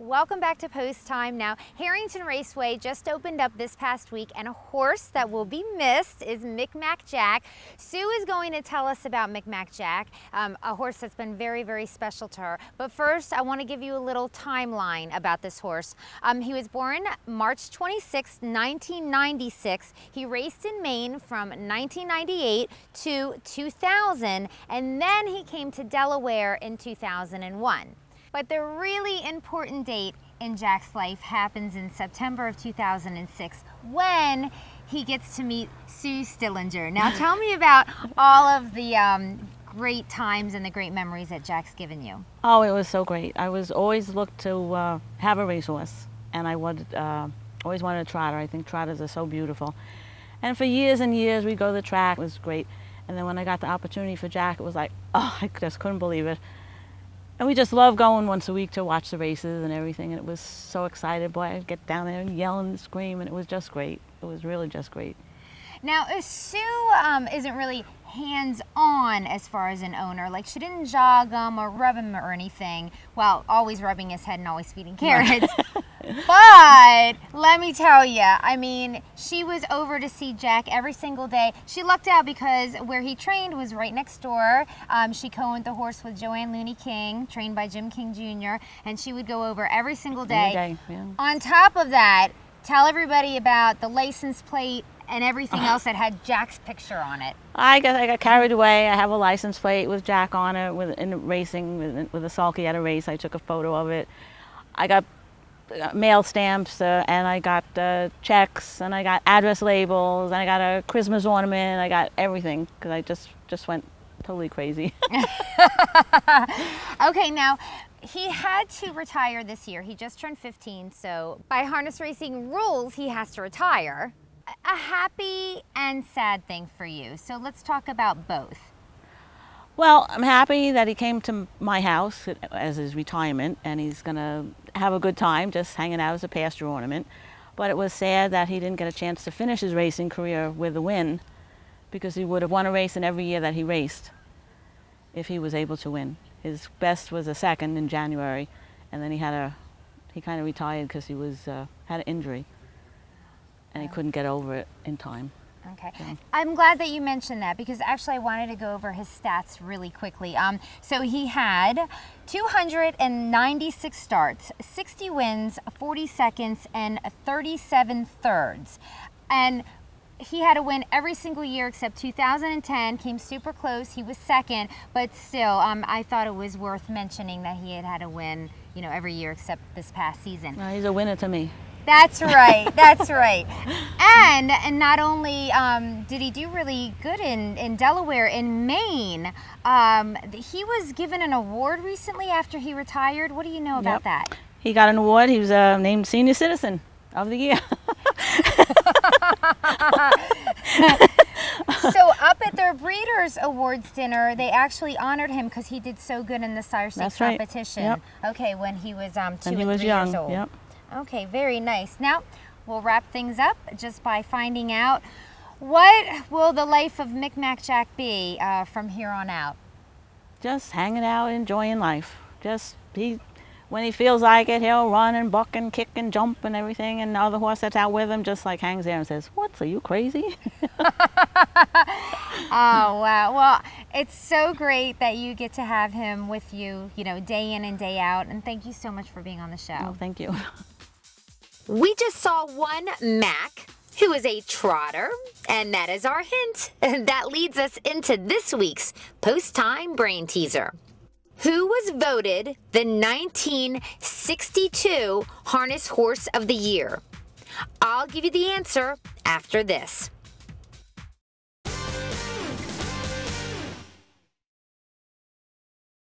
Welcome back to Post Time. Now, Harrington Raceway just opened up this past week, and a horse that will be missed is Micmac Jack. Sue is going to tell us about Micmac Jack, a horse that's been very, very special to her. But first, I want to give you a little timeline about this horse. He was born March 26, 1996. He raced in Maine from 1998 to 2000, and then he came to Delaware in 2001. But the really important date in Jack's life happens in September of 2006 when he gets to meet Sue Stillinger. Now tell me about all of the great times and the great memories that Jack's given you. Oh, it was so great. I was always looked to have a racehorse, and I would always wanted a trotter. I think trotters are so beautiful. And for years and years we'd go to the track. It was great. And then when I got the opportunity for Jack, it was like, oh, I just couldn't believe it. And we just loved going once a week to watch the races and everything, and it was so excited. Boy, I'd get down there and yell and scream, and it was just great. It was really just great. Now, Sue isn't really hands-on as far as an owner. Like, she didn't jog him or rub him or anything. Well, always rubbing his head and always feeding carrots. But let me tell you, I mean, she was over to see Jack every single day. She lucked out because where he trained was right next door. She co-owned the horse with Joanne Looney King, trained by Jim King Jr., and she would go over every single day. Every day, yeah. On top of that, tell everybody about the license plate and everything else that had Jack's picture on it. I got carried away. I have a license plate with Jack on it in racing with a sulky at a race. I took a photo of it. I got mail stamps and I got checks and I got address labels and I got a Christmas ornament. I got everything because I just went totally crazy. Okay, now he had to retire this year. He just turned 15, so by harness racing rules, he has to retire. A happy and sad thing for you. So let's talk about both. Well, I'm happy that he came to my house as his retirement, and he's going to have a good time just hanging out as a pasture ornament. But it was sad that he didn't get a chance to finish his racing career with a win, because he would have won a race in every year that he raced if he was able to win. His best was a second in January, and then he kind of retired because he had an injury, and he couldn't get over it in time. Okay. So. I'm glad that you mentioned that because actually I wanted to go over his stats really quickly. So he had 296 starts, 60 wins, 40 seconds, and 37 thirds. And he had a win every single year except 2010, came super close. He was second, but still, I thought it was worth mentioning that he had a win, you know, every year except this past season. He's a winner to me. That's right, that's right. And not only did he do really good in Delaware, in Maine, he was given an award recently after he retired. What do you know about that? He got an award. He was named Senior Citizen of the Year. So up at their Breeders' Awards dinner, they actually honored him because he did so good in the sire stakes competition. Yep. Okay, when he was 2 and 3 young. years old. Yep. Okay, very nice. Now, we'll wrap things up just by finding out what will the life of Micmac Jack be from here on out? Just hanging out, enjoying life. When he feels like it, he'll run and buck and kick and jump and everything, and the other horse that's out with him just like hangs there and says, "What, are you crazy?" Oh, wow. Well, it's so great that you get to have him with you, you know, day in and day out, and thank you so much for being on the show. Oh, thank you. We just saw one Mac, who is a trotter, and that is our hint. That leads us into this week's Post Time Brain Teaser. Who was voted the 1962 Harness Horse of the Year? I'll give you the answer after this.